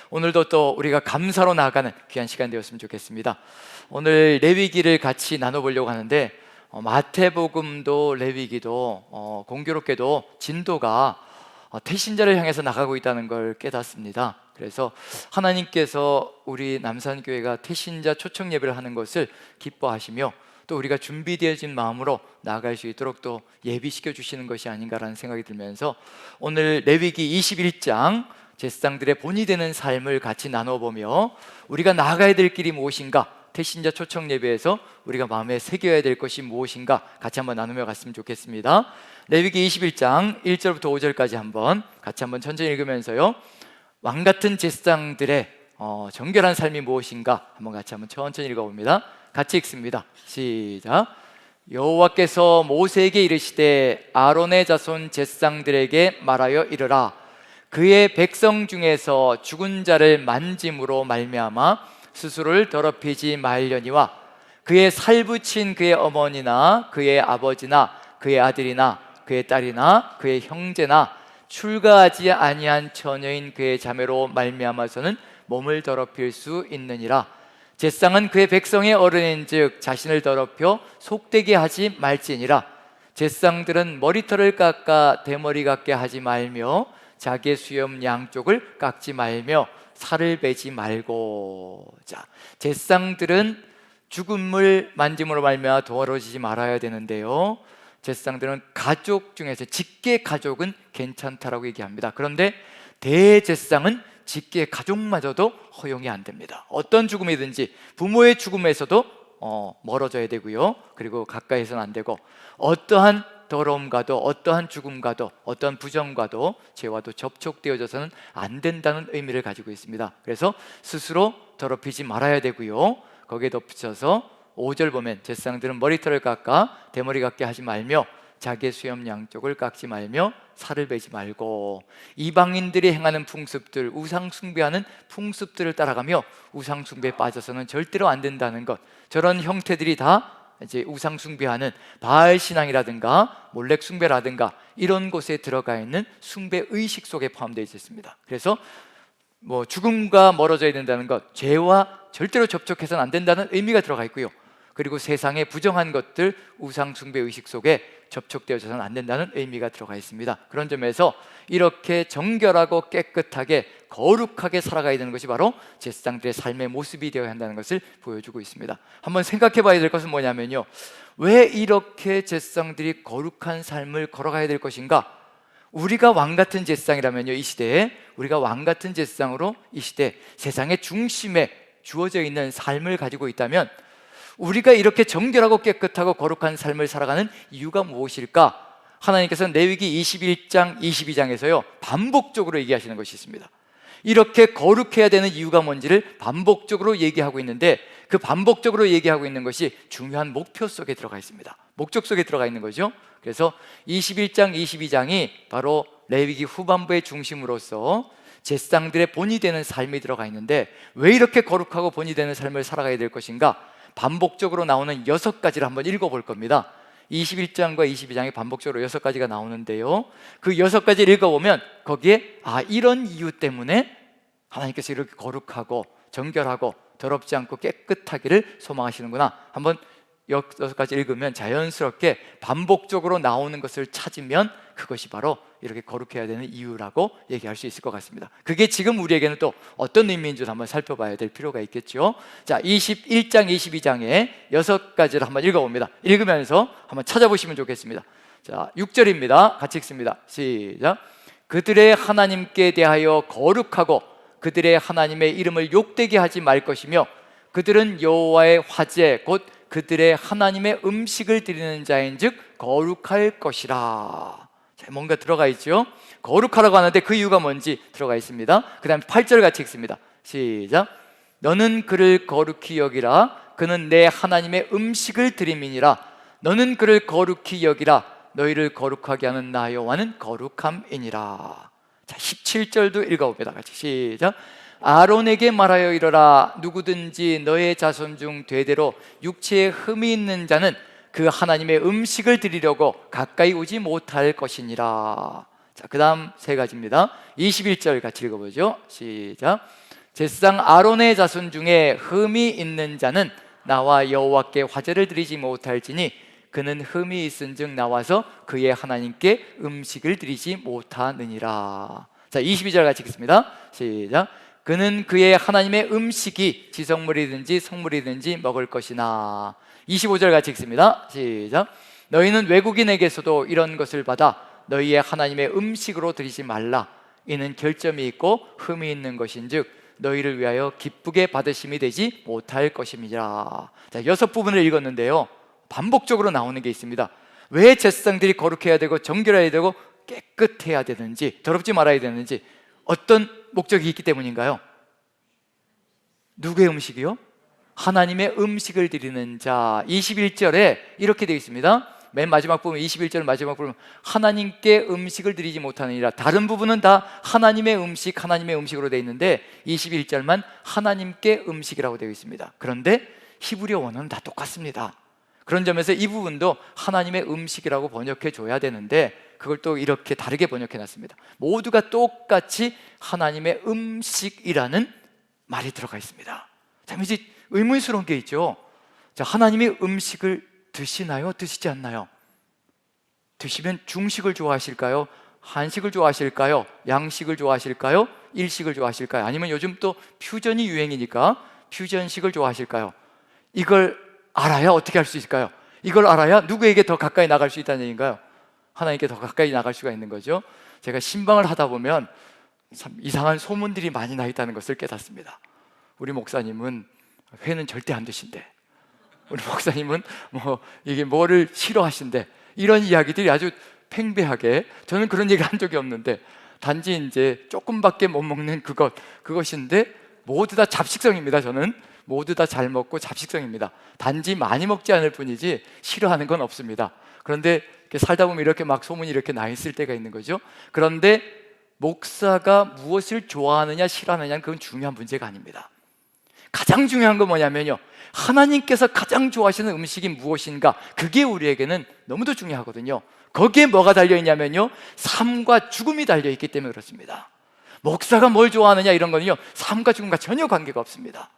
오늘도 또 우리가 감사로 나아가는 귀한 시간 되었으면 좋겠습니다. 오늘 레위기를 같이 나눠보려고 하는데 마태복음도 레위기도 공교롭게도 진도가 태신자를 향해서 나가고 있다는 걸 깨닫습니다. 그래서 하나님께서 우리 남산교회가 태신자 초청 예배를 하는 것을 기뻐하시며 또 우리가 준비되어진 마음으로 나아갈 수 있도록 또 예비시켜 주시는 것이 아닌가라는 생각이 들면서 오늘 레위기 21장 제사장들의 본이 되는 삶을 같이 나눠보며 우리가 나아가야 될 길이 무엇인가, 태신자 초청 예배에서 우리가 마음에 새겨야 될 것이 무엇인가 같이 한번 나누며 갔으면 좋겠습니다. 레위기 21장 1절부터 5절까지 한번 같이 한번 천천히 읽으면서요, 왕같은 제사장들의 정결한 삶이 무엇인가 한번 같이 한번 천천히 읽어봅니다. 같이 읽습니다. 시작. 여호와께서 모세에게 이르시되 아론의 자손 제사장들에게 말하여 이르라. 그의 백성 중에서 죽은 자를 만짐으로 말미암아 스스로를 더럽히지 말려니와 그의 살붙인 그의 어머니나 그의 아버지나 그의 아들이나 그의 딸이나 그의 형제나 출가하지 아니한 처녀인 그의 자매로 말미암아서는 몸을 더럽힐 수 있느니라. 제사장은 그의 백성의 어른인즉 자신을 더럽혀 속되게 하지 말지니라. 제사장들은 머리털을 깎아 대머리 같게 하지 말며 자기의 수염 양쪽을 깎지 말며 살을 베지 말고. 자, 제사장들은 죽음을 만짐으로 말미암아 더러워지지 말아야 되는데요, 제사장들은 가족 중에서 직계 가족은 괜찮다라고 얘기합니다. 그런데 대제사장은 직계 가족마저도 허용이 안 됩니다. 어떤 죽음이든지 부모의 죽음에서도 멀어져야 되고요, 그리고 가까이서는 안 되고, 어떠한 더러움과도 어떠한 죽음과도 어떠한 부정과도 죄와도 접촉되어져서는 안 된다는 의미를 가지고 있습니다. 그래서 스스로 더럽히지 말아야 되고요, 거기에 덧붙여서 5절 보면 제사장들은 머리털을 깎아 대머리 같게 하지 말며 자기의 수염 양쪽을 깎지 말며 살을 베지 말고. 이방인들이 행하는 풍습들, 우상 숭배하는 풍습들을 따라가며 우상 숭배에 빠져서는 절대로 안 된다는 것, 저런 형태들이 다 이제 우상 숭배하는 바알 신앙이라든가 몰렉 숭배라든가 이런 곳에 들어가 있는 숭배 의식 속에 포함되어 있습니다. 그래서 죽음과 멀어져야 된다는 것, 죄와 절대로 접촉해서는 안 된다는 의미가 들어가 있고요, 그리고 세상의 부정한 것들, 우상 숭배 의식 속에 접촉되어서는 안 된다는 의미가 들어가 있습니다. 그런 점에서 이렇게 정결하고 깨끗하게 거룩하게 살아가야 되는 것이 바로 제사장들의 삶의 모습이 되어야 한다는 것을 보여주고 있습니다. 한번 생각해 봐야 될 것은 뭐냐면요, 왜 이렇게 제사장들이 거룩한 삶을 걸어가야 될 것인가? 우리가 왕같은 제사장이라면요, 이 시대에 우리가 왕같은 제사장으로 이 시대 세상의 중심에 주어져 있는 삶을 가지고 있다면 우리가 이렇게 정결하고 깨끗하고 거룩한 삶을 살아가는 이유가 무엇일까? 하나님께서는 레위기 21장 22장에서요 반복적으로 얘기하시는 것이 있습니다. 이렇게 거룩해야 되는 이유가 뭔지를 반복적으로 얘기하고 있는데, 그 반복적으로 얘기하고 있는 것이 중요한 목표 속에 들어가 있습니다. 목적 속에 들어가 있는 거죠. 그래서 21장 22장이 바로 레위기 후반부의 중심으로서 제사장들의 본이 되는 삶이 들어가 있는데, 왜 이렇게 거룩하고 본이 되는 삶을 살아가야 될 것인가? 반복적으로 나오는 6가지를 한번 읽어볼 겁니다. 21장과 22장에 반복적으로 6가지가 나오는데요, 그 6가지를 읽어보면 거기에 이런 이유 때문에 하나님께서 이렇게 거룩하고 정결하고 더럽지 않고 깨끗하기를 소망하시는구나, 한번 6가지 읽으면 자연스럽게 반복적으로 나오는 것을 찾으면 그것이 바로 이렇게 거룩해야 되는 이유라고 얘기할 수 있을 것 같습니다. 그게 지금 우리에게는 또 어떤 의미인지 한번 살펴봐야 될 필요가 있겠죠. 자, 21장 22장에 6가지를 한번 읽어봅니다. 읽으면서 한번 찾아보시면 좋겠습니다. 자, 6절입니다. 같이 읽습니다. 시작. 그들의 하나님께 대하여 거룩하고 그들의 하나님의 이름을 욕되게 하지 말 것이며 그들은 여호와의 화제 곧 그들의 하나님의 음식을 드리는 자인즉 거룩할 것이라. 자, 뭔가 들어가 있죠. 거룩하라고 하는데 그 이유가 뭔지 들어가 있습니다. 그 다음에 8절 같이 읽습니다. 시작. 너는 그를 거룩히 여기라. 그는 내 하나님의 음식을 드림이니라. 너는 그를 거룩히 여기라. 너희를 거룩하게 하는 나 여호와는 거룩함이니라. 자, 17절도 읽어봅니다. 같이 시작. 아론에게 말하여 이르라. 누구든지 너의 자손 중 대대로 육체에 흠이 있는 자는 그 하나님의 음식을 드리려고 가까이 오지 못할 것이니라. 자, 그 다음 3가지입니다. 21절 같이 읽어보죠. 시작. 제사장 아론의 자손 중에 흠이 있는 자는 나와 여호와께 화제를 드리지 못할지니 그는 흠이 있은즉 나와서 그의 하나님께 음식을 드리지 못하느니라. 자, 22절 같이 읽겠습니다. 시작. 그는 그의 하나님의 음식이 지성물이든지 성물이든지 먹을 것이나. 25절 같이 읽습니다. 시작. 너희는 외국인에게서도 이런 것을 받아 너희의 하나님의 음식으로 드리지 말라. 이는 결점이 있고 흠이 있는 것인즉 너희를 위하여 기쁘게 받으심이 되지 못할 것임이라. 자, 6부분을 읽었는데요, 반복적으로 나오는 게 있습니다. 왜 제사장들이 거룩해야 되고 정결해야 되고 깨끗해야 되는지, 더럽지 말아야 되는지, 어떤 목적이 있기 때문인가요? 누구의 음식이요? 하나님의 음식을 드리는 자. 21절에 이렇게 되어 있습니다. 맨 마지막 부분, 21절 마지막 부분, 하나님께 음식을 드리지 못하느니라. 다른 부분은 다 하나님의 음식으로 되어 있는데 21절만 하나님께 음식이라고 되어 있습니다. 그런데 히브리어 원어는 다 똑같습니다. 그런 점에서 이 부분도 하나님의 음식이라고 번역해 줘야 되는데 그걸 또 이렇게 다르게 번역해 놨습니다. 모두가 똑같이 하나님의 음식이라는 말이 들어가 있습니다. 참 이제 의문스러운 게 있죠. 자, 하나님의 음식을 드시나요? 드시지 않나요? 드시면 중식을 좋아하실까요? 한식을 좋아하실까요? 양식을 좋아하실까요? 일식을 좋아하실까요? 아니면 요즘 또 퓨전이 유행이니까 퓨전식을 좋아하실까요? 이걸 알아야 어떻게 할 수 있을까요? 이걸 알아야 누구에게 더 가까이 나갈 수 있다는 얘기인가요? 하나님께 더 가까이 나갈 수가 있는 거죠. 제가 신방을 하다 보면 참 이상한 소문들이 많이 나 있다는 것을 깨닫습니다. 우리 목사님은 회는 절대 안 드신대. 우리 목사님은 이게 뭐를 싫어하신대. 이런 이야기들이 아주 팽배하게, 저는 그런 얘기 한 적이 없는데 단지 이제 조금밖에 못 먹는 그것인데 모두 다 잡식성입니다. 저는 모두 다 잘 먹고 잡식성입니다. 단지 많이 먹지 않을 뿐이지 싫어하는 건 없습니다. 그런데 이렇게 살다 보면 이렇게 막 소문이 이렇게 나 있을 때가 있는 거죠. 그런데 목사가 무엇을 좋아하느냐 싫어하느냐는 그건 중요한 문제가 아닙니다. 가장 중요한 건 뭐냐면요, 하나님께서 가장 좋아하시는 음식이 무엇인가, 그게 우리에게는 너무도 중요하거든요. 거기에 뭐가 달려있냐면요, 삶과 죽음이 달려있기 때문에 그렇습니다. 목사가 뭘 좋아하느냐 이런 거는요, 삶과 죽음과 전혀 관계가 없습니다.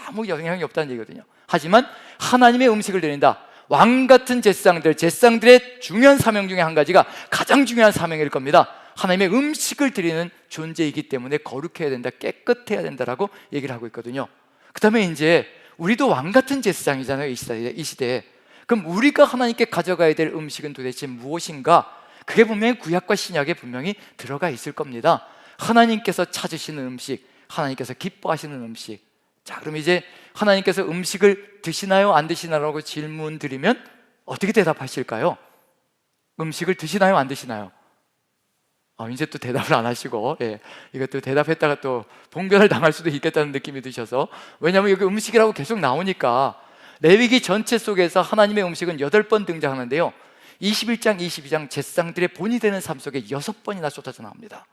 아무 영향이 없다는 얘기거든요. 하지만 하나님의 음식을 드린다. 왕같은 제사장들의 중요한 사명 중에 한 가지가 가장 중요한 사명일 겁니다. 하나님의 음식을 드리는 존재이기 때문에 거룩해야 된다, 깨끗해야 된다라고 얘기를 하고 있거든요. 그 다음에 이제 우리도 왕같은 제사장이잖아요, 이 시대에. 그럼 우리가 하나님께 가져가야 될 음식은 도대체 무엇인가? 그게 분명히 구약과 신약에 분명히 들어가 있을 겁니다. 하나님께서 찾으시는 음식, 하나님께서 기뻐하시는 음식. 자, 그럼 이제 하나님께서 음식을 드시나요? 안 드시나요? 라고 질문 드리면 어떻게 대답하실까요? 음식을 드시나요? 안 드시나요? 이제 또 대답을 안 하시고, 이것도 대답했다가 또 봉변을 당할 수도 있겠다는 느낌이 드셔서, 왜냐하면 여기 음식이라고 계속 나오니까. 레위기 전체 속에서 하나님의 음식은 8번 등장하는데요, 21장, 22장 제사장들의 본이 되는 삶 속에 6번이나 쏟아져 나옵니다.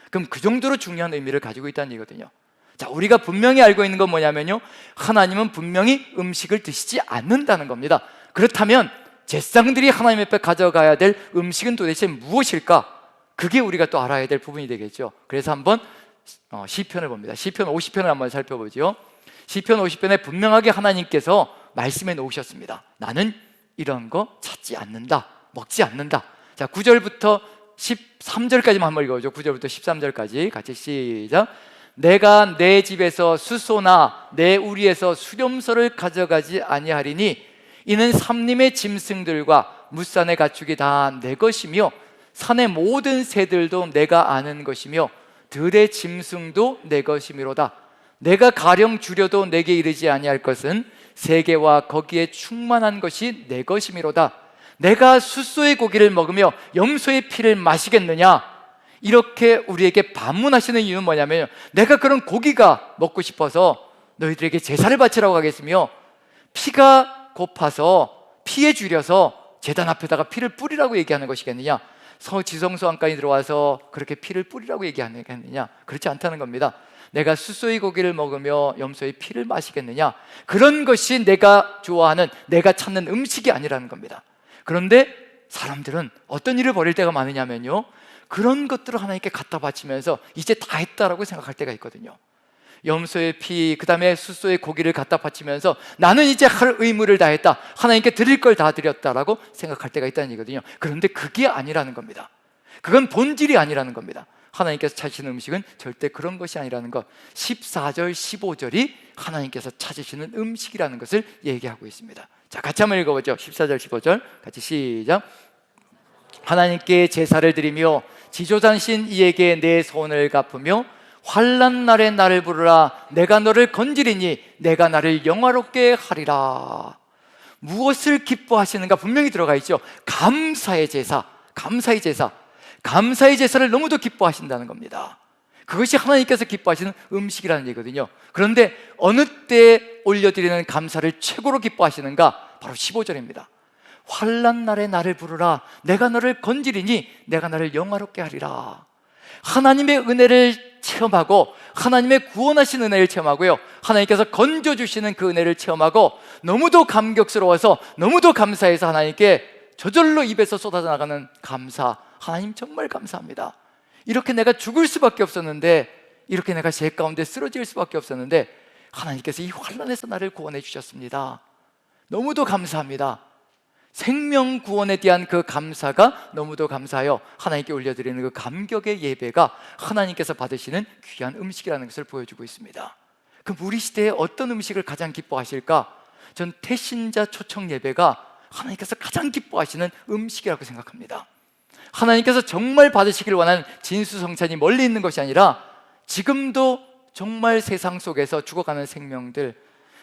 그럼 그 정도로 중요한 의미를 가지고 있다는 얘기거든요. 자, 우리가 분명히 알고 있는 건 뭐냐면요, 하나님은 분명히 음식을 드시지 않는다는 겁니다. 그렇다면 제사장들이 하나님 앞에 가져가야 될 음식은 도대체 무엇일까? 그게 우리가 또 알아야 될 부분이 되겠죠. 그래서 한번 시편을 봅니다. 시편 50편을 한번 살펴보죠. 시편 50편에 분명하게 하나님께서 말씀해 놓으셨습니다. 나는 이런 거 찾지 않는다, 먹지 않는다. 자, 9절부터 13절까지만 한번 읽어보죠. 9절부터 13절까지 같이 시작. 내가 내 집에서 수소나 내 우리에서 수렴소를 가져가지 아니하리니 이는 삼림의 짐승들과 무산의 가축이 다 내 것이며 산의 모든 새들도 내가 아는 것이며 들의 짐승도 내 것이미로다. 내가 가령 주려도 내게 이르지 아니할 것은 세계와 거기에 충만한 것이 내 것이미로다. 내가 숫소의 고기를 먹으며 염소의 피를 마시겠느냐? 이렇게 우리에게 반문하시는 이유는 뭐냐면, 내가 그런 고기가 먹고 싶어서 너희들에게 제사를 바치라고 하겠으며 피가 고파서 피에 줄여서 제단 앞에다가 피를 뿌리라고 얘기하는 것이겠느냐? 지성소 안까지 들어와서 그렇게 피를 뿌리라고 얘기하겠느냐? 그렇지 않다는 겁니다. 내가 숫소의 고기를 먹으며 염소의 피를 마시겠느냐? 그런 것이 내가 좋아하는, 내가 찾는 음식이 아니라는 겁니다. 그런데 사람들은 어떤 일을 벌일 때가 많으냐면요, 그런 것들을 하나님께 갖다 바치면서 이제 다 했다라고 생각할 때가 있거든요. 염소의 피, 그 다음에 숫소의 고기를 갖다 바치면서 나는 이제 할 의무를 다했다, 하나님께 드릴 걸 다 드렸다라고 생각할 때가 있다는 얘기거든요. 그런데 그게 아니라는 겁니다. 그건 본질이 아니라는 겁니다. 하나님께서 찾으시는 음식은 절대 그런 것이 아니라는 것. 14절, 15절이 하나님께서 찾으시는 음식이라는 것을 얘기하고 있습니다. 자, 같이 한번 읽어보죠. 14절, 15절 같이 시작. 하나님께 제사를 드리며 지조자신 이에게 내 소원을 갚으며 환난 날에 나를 부르라. 내가 너를 건지리니 내가 나를 영화롭게 하리라. 무엇을 기뻐하시는가 분명히 들어가 있죠. 감사의 제사, 감사의 제사, 감사의 제사를 너무도 기뻐하신다는 겁니다. 그것이 하나님께서 기뻐하시는 음식이라는 얘기거든요. 그런데 어느 때 올려드리는 감사를 최고로 기뻐하시는가? 바로 15절입니다. 환난 날에 나를 부르라. 내가 너를 건지리니 내가 나를 영화롭게 하리라. 하나님의 은혜를 체험하고 하나님의 구원하신 은혜를 체험하고요, 하나님께서 건져주시는 그 은혜를 체험하고 너무도 감격스러워서 너무도 감사해서 하나님께 저절로 입에서 쏟아져 나가는 감사. 하나님 정말 감사합니다. 이렇게 내가 죽을 수밖에 없었는데, 이렇게 내가 죄 가운데 쓰러질 수밖에 없었는데 하나님께서 이 환난에서 나를 구원해 주셨습니다. 너무도 감사합니다. 생명 구원에 대한 그 감사가 너무도 감사하여 하나님께 올려드리는 그 감격의 예배가 하나님께서 받으시는 귀한 음식이라는 것을 보여주고 있습니다. 그럼 우리 시대에 어떤 음식을 가장 기뻐하실까? 전 태신자 초청 예배가 하나님께서 가장 기뻐하시는 음식이라고 생각합니다. 하나님께서 정말 받으시길 원하는 진수성찬이 멀리 있는 것이 아니라 지금도 정말 세상 속에서 죽어가는 생명들,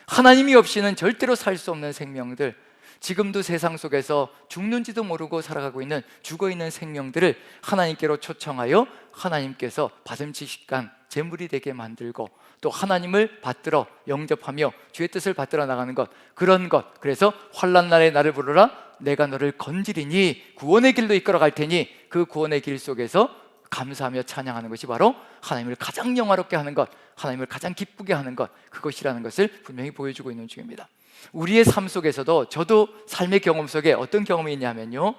하나님이 없이는 절대로 살 수 없는 생명들, 지금도 세상 속에서 죽는지도 모르고 살아가고 있는 죽어있는 생명들을 하나님께로 초청하여 하나님께서 받음직한 제물이 되게 만들고 또 하나님을 받들어 영접하며 주의 뜻을 받들어 나가는 것, 그런 것. 그래서 환난 날에 나를 부르라. 내가 너를 건지리니 구원의 길로 이끌어 갈 테니 그 구원의 길 속에서 감사하며 찬양하는 것이 바로 하나님을 가장 영화롭게 하는 것, 하나님을 가장 기쁘게 하는 것, 그것이라는 것을 분명히 보여주고 있는 중입니다. 우리의 삶 속에서도, 저도 삶의 경험 속에 어떤 경험이 있냐면요,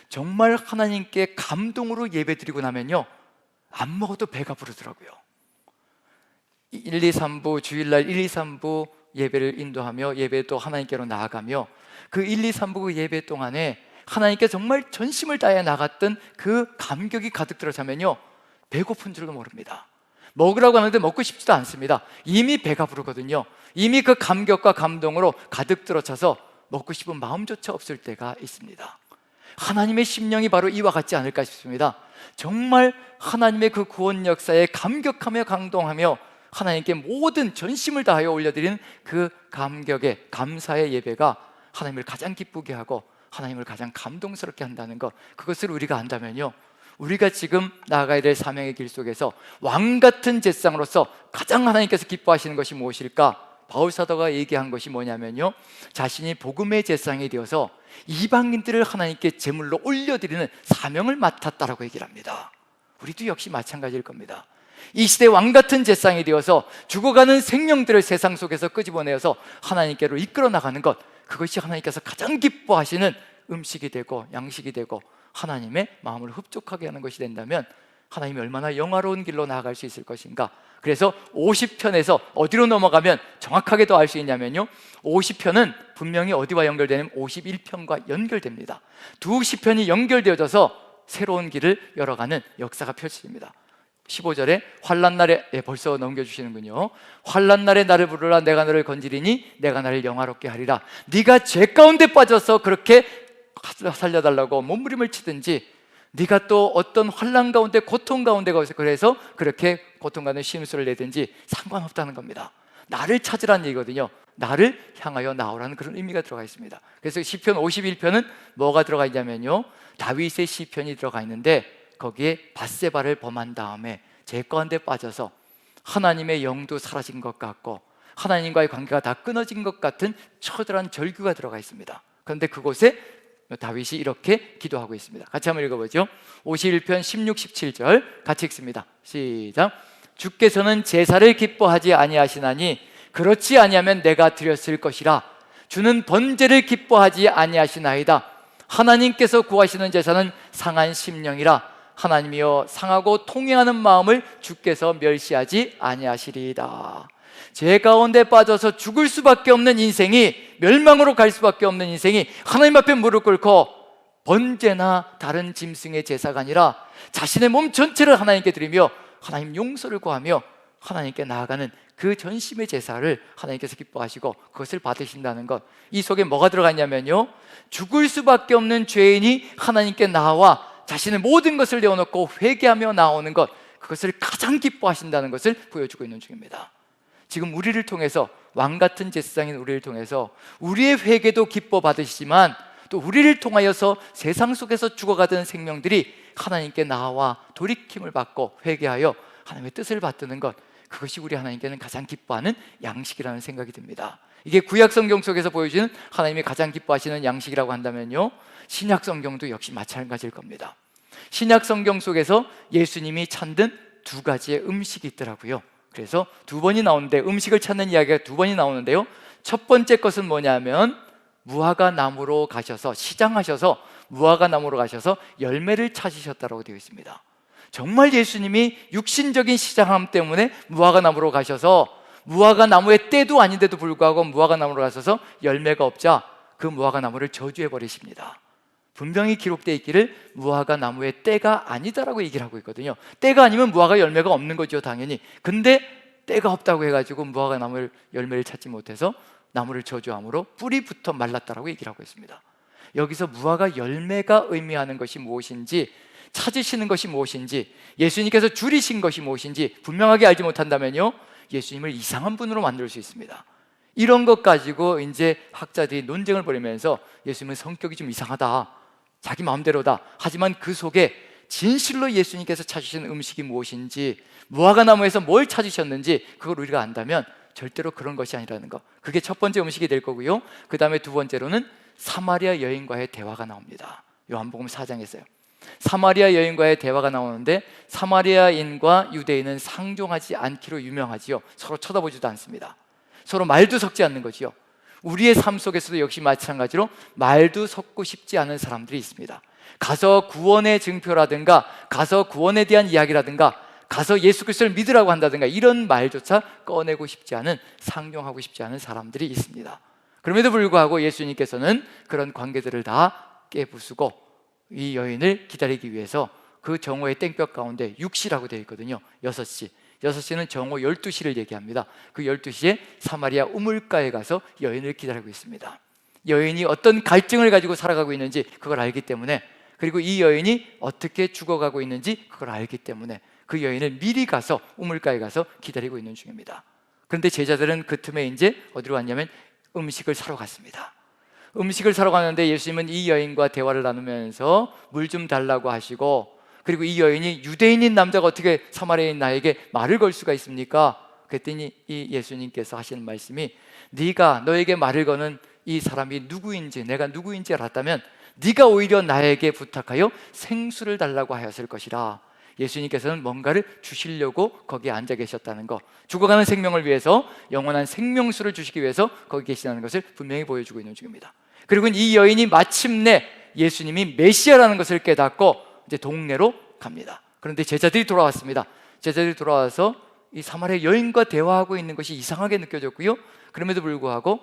정말 하나님께 감동으로 예배드리고 나면요 안 먹어도 배가 부르더라고요. 1, 2, 3부 주일날 1, 2, 3부 예배를 인도하며 예배 또 하나님께로 나아가며 그 1, 2, 3부 그 예배 동안에 하나님께 정말 전심을 다해 나갔던 그 감격이 가득 들어차면요 배고픈 줄도 모릅니다. 먹으라고 하는데 먹고 싶지도 않습니다. 이미 배가 부르거든요. 이미 그 감격과 감동으로 가득 들어차서 먹고 싶은 마음조차 없을 때가 있습니다. 하나님의 심령이 바로 이와 같지 않을까 싶습니다. 정말 하나님의 그 구원 역사에 감격하며 감동하며 하나님께 모든 전심을 다하여 올려드리는 그 감격의 감사의 예배가 하나님을 가장 기쁘게 하고 하나님을 가장 감동스럽게 한다는 것, 그것을 우리가 안다면요 우리가 지금 나아가야 될 사명의 길 속에서 왕같은 제사장으로서 가장 하나님께서 기뻐하시는 것이 무엇일까? 바울사도가 얘기한 것이 뭐냐면요 자신이 복음의 제사장이 되어서 이방인들을 하나님께 제물로 올려드리는 사명을 맡았다라고 얘기를 합니다. 우리도 역시 마찬가지일 겁니다. 이 시대 왕같은 제사장이 되어서 죽어가는 생명들을 세상 속에서 끄집어내어서 하나님께로 이끌어 나가는 것, 그것이 하나님께서 가장 기뻐하시는 음식이 되고 양식이 되고 하나님의 마음을 흡족하게 하는 것이 된다면 하나님이 얼마나 영화로운 길로 나아갈 수 있을 것인가. 그래서 50편에서 어디로 넘어가면 정확하게 더 알 수 있냐면요 50편은 분명히 어디와 연결되냐면 51편과 연결됩니다. 두 시편이 연결되어져서 새로운 길을 열어가는 역사가 펼쳐집니다. 15절에 환난 날에, 벌써 넘겨주시는군요. 환난 날에 나를 부르라. 내가 너를 건지리니 내가 나를 영화롭게 하리라. 네가 죄 가운데 빠져서 그렇게 살려달라고 몸부림을 치든지, 네가 또 어떤 환난 가운데 고통 가운데 가서 그래서 그렇게 고통 가운데 심수를 내든지 상관없다는 겁니다. 나를 찾으라는 얘기거든요. 나를 향하여 나오라는 그런 의미가 들어가 있습니다. 그래서 시편 51편은 뭐가 들어가 있냐면요 다윗의 시편이 들어가 있는데 거기에 밧세바를 범한 다음에 죄 가운데 빠져서 하나님의 영도 사라진 것 같고 하나님과의 관계가 다 끊어진 것 같은 처절한 절규가 들어가 있습니다. 그런데 그곳에 다윗이 이렇게 기도하고 있습니다. 같이 한번 읽어보죠. 51편 16, 17절 같이 읽습니다. 시작. 주께서는 제사를 기뻐하지 아니하시나니 그렇지 아니하면 내가 드렸을 것이라. 주는 번제를 기뻐하지 아니하시나이다. 하나님께서 구하시는 제사는 상한 심령이라. 하나님이여 상하고 통행하는 마음을 주께서 멸시하지 아니하시리이다. 죄 가운데 빠져서 죽을 수밖에 없는 인생이, 멸망으로 갈 수밖에 없는 인생이 하나님 앞에 무릎 꿇고 번제나 다른 짐승의 제사가 아니라 자신의 몸 전체를 하나님께 드리며 하나님 용서를 구하며 하나님께 나아가는 그 전심의 제사를 하나님께서 기뻐하시고 그것을 받으신다는 것, 이 속에 뭐가 들어가 있냐면요, 죽을 수밖에 없는 죄인이 하나님께 나와 자신의 모든 것을 내어놓고 회개하며 나오는 것, 그것을 가장 기뻐하신다는 것을 보여주고 있는 중입니다. 지금 우리를 통해서, 왕같은 제사장인 우리를 통해서 우리의 회개도 기뻐 받으시지만 또 우리를 통하여서 세상 속에서 죽어가던 생명들이 하나님께 나와 돌이킴을 받고 회개하여 하나님의 뜻을 받드는 것, 그것이 우리 하나님께는 가장 기뻐하는 양식이라는 생각이 듭니다. 이게 구약 성경 속에서 보여주는 하나님이 가장 기뻐하시는 양식이라고 한다면요, 신약 성경도 역시 마찬가지일 겁니다. 신약 성경 속에서 예수님이 찾는 두 가지의 음식이 있더라고요. 그래서 두 번이 나오는데, 음식을 찾는 이야기가 두 번이 나오는데요, 첫 번째 것은 뭐냐면 무화과 나무로 가셔서, 시장하셔서 무화과 나무로 가셔서 열매를 찾으셨다고 되어 있습니다. 정말 예수님이 육신적인 시장함 때문에 무화과 나무로 가셔서 무화과 나무의 때도 아닌데도 불구하고 무화과 나무로 가셔서 열매가 없자 그 무화과 나무를 저주해 버리십니다. 분명히 기록되어 있기를 무화과 나무의 때가 아니다라고 얘기를 하고 있거든요. 때가 아니면 무화과 열매가 없는 거죠, 당연히. 근데 때가 없다고 해가지고 무화과 나무를 열매를 찾지 못해서 나무를 저주함으로 뿌리부터 말랐다라고 얘기를 하고 있습니다. 여기서 무화과 열매가 의미하는 것이 무엇인지, 찾으시는 것이 무엇인지, 예수님께서 줄이신 것이 무엇인지 분명하게 알지 못한다면요, 예수님을 이상한 분으로 만들 수 있습니다. 이런 것 가지고 이제 학자들이 논쟁을 벌이면서 예수님은 성격이 좀 이상하다, 자기 마음대로다. 하지만 그 속에 진실로 예수님께서 찾으신 음식이 무엇인지, 무화과 나무에서 뭘 찾으셨는지 그걸 우리가 안다면 절대로 그런 것이 아니라는 것, 그게 첫 번째 음식이 될 거고요. 그 다음에 두 번째로는 사마리아 여인과의 대화가 나옵니다. 요한복음 4장에서요. 사마리아 여인과의 대화가 나오는데, 사마리아인과 유대인은 상종하지 않기로 유명하지요. 서로 쳐다보지도 않습니다. 서로 말도 섞지 않는 거지요. 우리의 삶 속에서도 역시 마찬가지로 말도 섞고 싶지 않은 사람들이 있습니다. 가서 구원의 증표라든가, 가서 구원에 대한 이야기라든가, 가서 예수 그리스도를 믿으라고 한다든가, 이런 말조차 꺼내고 싶지 않은, 상종하고 싶지 않은 사람들이 있습니다. 그럼에도 불구하고 예수님께서는 그런 관계들을 다 깨부수고 이 여인을 기다리기 위해서 그 정오의 땡볕 가운데 6시라고 되어 있거든요. 6시. 6시는 정오 12시를 얘기합니다. 그 12시에 사마리아 우물가에 가서 여인을 기다리고 있습니다. 여인이 어떤 갈증을 가지고 살아가고 있는지 그걸 알기 때문에, 그리고 이 여인이 어떻게 죽어가고 있는지 그걸 알기 때문에 그 여인을 미리 가서 우물가에 가서 기다리고 있는 중입니다. 그런데 제자들은 그 틈에 이제 어디로 갔냐면 음식을 사러 갔습니다. 음식을 사러 가는데 예수님은 이 여인과 대화를 나누면서 물 좀 달라고 하시고, 그리고 이 여인이 유대인인 남자가 어떻게 사마리아인 나에게 말을 걸 수가 있습니까? 그랬더니 이 예수님께서 하시는 말씀이, 네가 너에게 말을 거는 이 사람이 누구인지, 내가 누구인지 알았다면 네가 오히려 나에게 부탁하여 생수를 달라고 하였을 것이라. 예수님께서는 뭔가를 주시려고 거기에 앉아 계셨다는 것, 죽어가는 생명을 위해서 영원한 생명수를 주시기 위해서 거기 계시다는 것을 분명히 보여주고 있는 중입니다. 그리고 이 여인이 마침내 예수님이 메시아라는 것을 깨닫고 이제 동네로 갑니다. 그런데 제자들이 돌아왔습니다. 제자들이 돌아와서 이 사마리아 여인과 대화하고 있는 것이 이상하게 느껴졌고요, 그럼에도 불구하고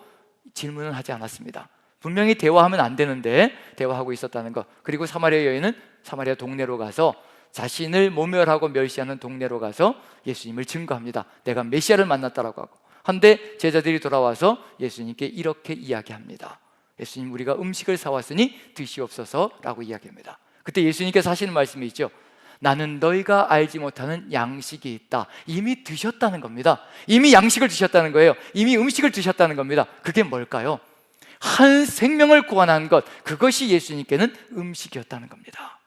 질문은 하지 않았습니다. 분명히 대화하면 안 되는데 대화하고 있었다는 것. 그리고 사마리아 여인은 사마리아 동네로 가서, 자신을 모멸하고 멸시하는 동네로 가서 예수님을 증거합니다. 내가 메시아를 만났다라고 하고. 한데 제자들이 돌아와서 예수님께 이렇게 이야기합니다. 예수님, 우리가 음식을 사왔으니 드시옵소서라고 이야기합니다. 그때 예수님께서 하시는 말씀이 있죠. 나는 너희가 알지 못하는 양식이 있다. 이미 드셨다는 겁니다. 이미 양식을 드셨다는 거예요. 이미 음식을 드셨다는 겁니다. 그게 뭘까요? 한 생명을 구원한 것, 그것이 예수님께는 음식이었다는 겁니다.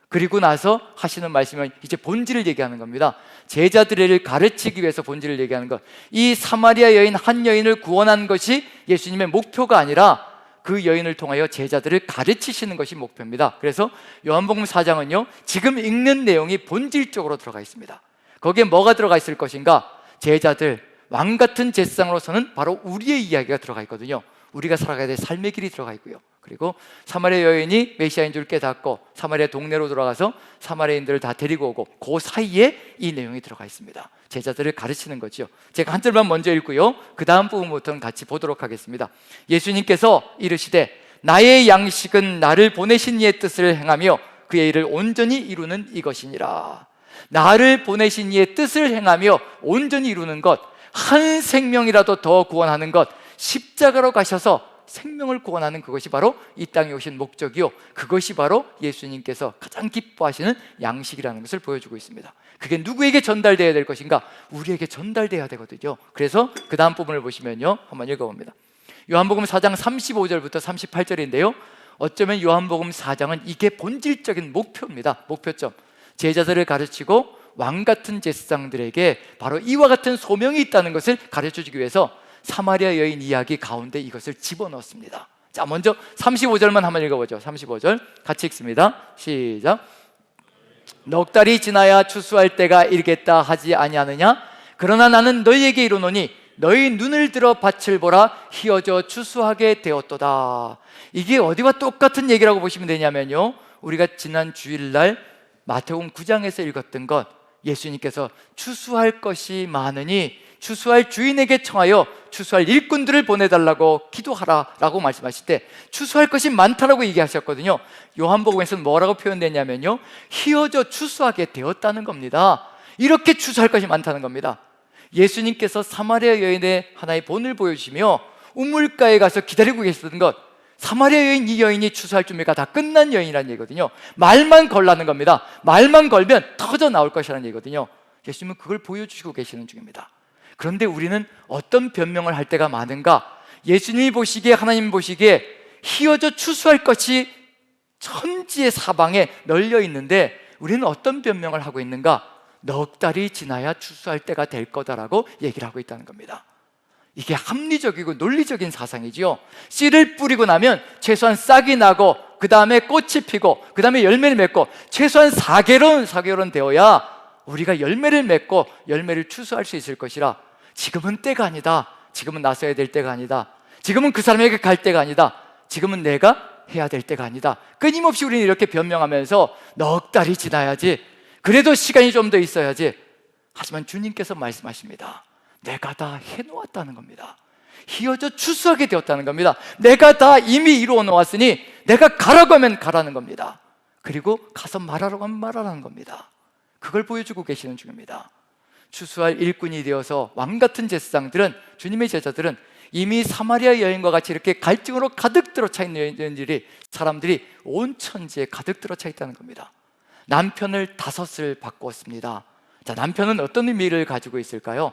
그리고 나서 하시는 말씀은 이제 본질을 얘기하는 겁니다. 제자들을 가르치기 위해서 본질을 얘기하는 것, 이 사마리아 여인 한 여인을 구원한 것이 예수님의 목표가 아니라 그 여인을 통하여 제자들을 가르치시는 것이 목표입니다. 그래서 요한복음 4장은요, 지금 읽는 내용이 본질적으로 들어가 있습니다. 거기에 뭐가 들어가 있을 것인가? 제자들, 왕같은 제사장으로서는 바로 우리의 이야기가 들어가 있거든요. 우리가 살아가야 될 삶의 길이 들어가 있고요, 그리고 사마리아 여인이 메시아인 줄 깨닫고 사마리아 동네로 돌아가서 사마리아인들을 다 데리고 오고, 그 사이에 이 내용이 들어가 있습니다. 제자들을 가르치는 거죠. 제가 한 절만 먼저 읽고요, 그 다음 부분부터는 같이 보도록 하겠습니다. 예수님께서 이르시되 나의 양식은 나를 보내신 이의 뜻을 행하며 그의 일을 온전히 이루는 이것이니라. 나를 보내신 이의 뜻을 행하며 온전히 이루는 것, 한 생명이라도 더 구원하는 것, 십자가로 가셔서 생명을 구원하는 그것이 바로 이 땅에 오신 목적이요, 그것이 바로 예수님께서 가장 기뻐하시는 양식이라는 것을 보여주고 있습니다. 그게 누구에게 전달되어야 될 것인가? 우리에게 전달되어야 되거든요. 그래서 그 다음 부분을 보시면요, 한번 읽어봅니다. 요한복음 4장 35절부터 38절인데요 어쩌면 요한복음 4장은 이게 본질적인 목표입니다. 목표점. 제자들을 가르치고 왕같은 제사장들에게 바로 이와 같은 소명이 있다는 것을 가르쳐주기 위해서 사마리아 여인 이야기 가운데 이것을 집어넣었습니다. 자, 먼저 35절만 한번 읽어보죠. 35절 같이 읽습니다. 시작. 넉 달이 지나야 추수할 때가 이르겠다 하지 아니하느냐? 그러나 나는 너희에게 이르노니 너희 눈을 들어 밭을 보라, 희어져 추수하게 되었도다. 이게 어디와 똑같은 얘기라고 보시면 되냐면요, 우리가 지난 주일날 마태복음 9장에서 읽었던 것, 예수님께서 추수할 것이 많으니 추수할 주인에게 청하여 추수할 일꾼들을 보내달라고 기도하라 라고 말씀하실 때 추수할 것이 많다라고 얘기하셨거든요. 요한복음에서는 뭐라고 표현되냐면요, 희어져 추수하게 되었다는 겁니다. 이렇게 추수할 것이 많다는 겁니다. 예수님께서 사마리아 여인의 하나의 본을 보여주시며 우물가에 가서 기다리고 계셨던 것, 사마리아 여인, 이 여인이 추수할 준비가 다 끝난 여인이라는 얘기거든요. 말만 걸라는 겁니다. 말만 걸면 터져 나올 것이라는 얘기거든요. 예수님은 그걸 보여주시고 계시는 중입니다. 그런데 우리는 어떤 변명을 할 때가 많은가? 예수님이 보시기에, 하나님 보시기에 희어져 추수할 것이 천지의 사방에 널려 있는데 우리는 어떤 변명을 하고 있는가? 넉 달이 지나야 추수할 때가 될 거다라고 얘기를 하고 있다는 겁니다. 이게 합리적이고 논리적인 사상이지요. 씨를 뿌리고 나면 최소한 싹이 나고 그 다음에 꽃이 피고 그 다음에 열매를 맺고 최소한 4개월은 되어야 우리가 열매를 맺고 열매를 추수할 수 있을 것이라, 지금은 때가 아니다, 지금은 나서야 될 때가 아니다, 지금은 그 사람에게 갈 때가 아니다, 지금은 내가 해야 될 때가 아니다, 끊임없이 우리는 이렇게 변명하면서 넉 달이 지나야지, 그래도 시간이 좀 더 있어야지. 하지만 주님께서 말씀하십니다. 내가 다 해놓았다는 겁니다. 희어져 추수하게 되었다는 겁니다. 내가 다 이미 이루어 놓았으니 내가 가라고 하면 가라는 겁니다. 그리고 가서 말하라고 하면 말하라는 겁니다. 그걸 보여주고 계시는 중입니다. 추수할 일꾼이 되어서 왕같은 제사장들은, 주님의 제자들은 이미 사마리아 여인과 같이 이렇게 갈증으로 가득 들어 차 있는 사람들이 온 천지에 가득 들어 차 있다는 겁니다. 남편을 5을 바꾸었습니다. 자, 남편은 어떤 의미를 가지고 있을까요?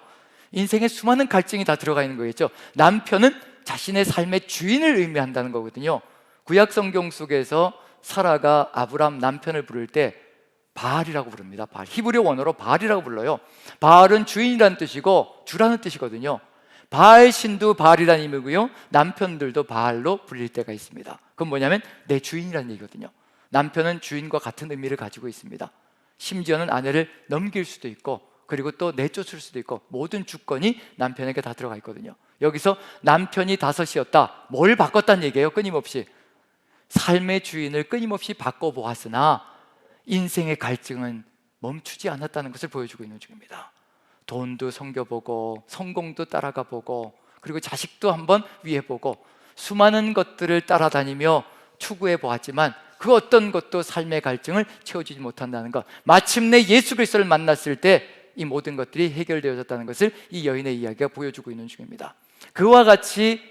인생에 수많은 갈증이 다 들어가 있는 거겠죠. 남편은 자신의 삶의 주인을 의미한다는 거거든요. 구약 성경 속에서 사라가 아브람 남편을 부를 때 바알이라고 부릅니다. 바알. 히브리 원어로 바알이라고 불러요. 바알은 주인이라는 뜻이고 주라는 뜻이거든요. 바알 신도 바알이라는 의미고요, 남편들도 바알로 불릴 때가 있습니다. 그건 뭐냐면 내 주인이라는 얘기거든요. 남편은 주인과 같은 의미를 가지고 있습니다. 심지어는 아내를 넘길 수도 있고, 그리고 또 내쫓을 수도 있고, 모든 주권이 남편에게 다 들어가 있거든요. 여기서 남편이 5이었다, 뭘 바꿨다는 얘기예요. 끊임없이 삶의 주인을 끊임없이 바꿔보았으나 인생의 갈증은 멈추지 않았다는 것을 보여주고 있는 중입니다. 돈도 섬겨보고 성공도 따라가 보고 그리고 자식도 한번 위해 보고 수많은 것들을 따라다니며 추구해 보았지만 그 어떤 것도 삶의 갈증을 채워주지 못한다는 것, 마침내 예수 그리스도를 만났을 때 이 모든 것들이 해결되어졌다는 것을 이 여인의 이야기가 보여주고 있는 중입니다. 그와 같이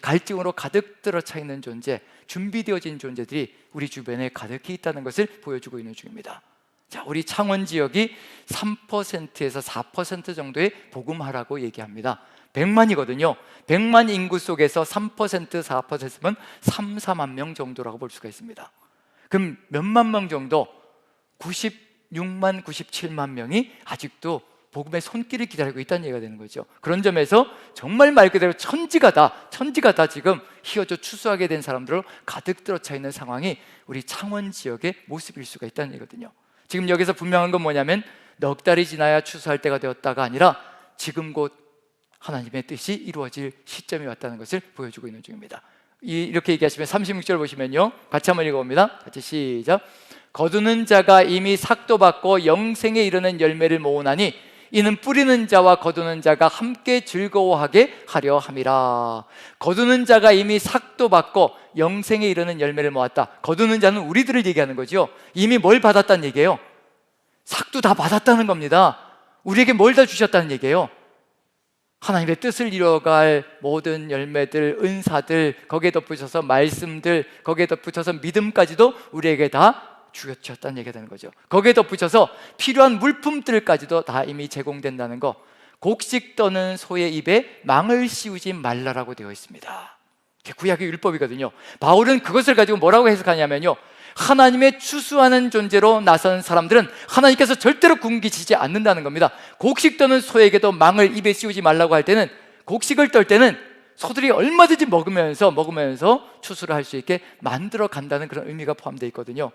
갈증으로 가득 들어차 있는 존재, 준비되어진 존재들이 우리 주변에 가득히 있다는 것을 보여주고 있는 중입니다. 자, 우리 창원 지역이 3%에서 4% 정도의 복음화라고 얘기합니다. 100만이거든요. 100만 인구 속에서 3%, 4%면 3, 4만 명 정도라고 볼 수가 있습니다. 그럼 몇만 명 정도? 96만, 97만 명이 아직도 복음의 손길을 기다리고 있다는 얘기가 되는 거죠. 그런 점에서 정말 말 그대로 천지가 다 지금 희어져 추수하게 된 사람들로 가득 들어차 있는 상황이 우리 창원 지역의 모습일 수가 있다는 얘기거든요. 지금 여기서 분명한 건 뭐냐면 넉 달이 지나야 추수할 때가 되었다가 아니라 지금 곧 하나님의 뜻이 이루어질 시점이 왔다는 것을 보여주고 있는 중입니다. 이렇게 얘기하시면 36절 보시면요, 같이 한번 읽어봅니다. 같이 시작. 거두는 자가 이미 삭도 받고 영생에 이르는 열매를 모으나니 이는 뿌리는 자와 거두는 자가 함께 즐거워하게 하려 함이라. 거두는 자가 이미 삭도 받고 영생에 이르는 열매를 모았다. 거두는 자는 우리들을 얘기하는 거죠. 이미 뭘 받았다는 얘기예요? 삭도 다 받았다는 겁니다. 우리에게 뭘 다 주셨다는 얘기예요. 하나님의 뜻을 이뤄갈 모든 열매들, 은사들, 거기에 덧붙여서 말씀들, 거기에 덧붙여서 믿음까지도 우리에게 다 주셨다는 얘기가 되는 거죠. 거기에 덧붙여서 필요한 물품들까지도 다 이미 제공된다는 거. 곡식 떠는 소의 입에 망을 씌우지 말라라고 되어 있습니다. 구약의 율법이거든요. 바울은 그것을 가지고 뭐라고 해석하냐면요, 하나님의 추수하는 존재로 나선 사람들은 하나님께서 절대로 굶기시지 않는다는 겁니다. 곡식 떠는 소에게도 망을 입에 씌우지 말라고 할 때는, 곡식을 떨 때는 소들이 얼마든지 먹으면서 추수를 할 수 있게 만들어 간다는 그런 의미가 포함되어 있거든요.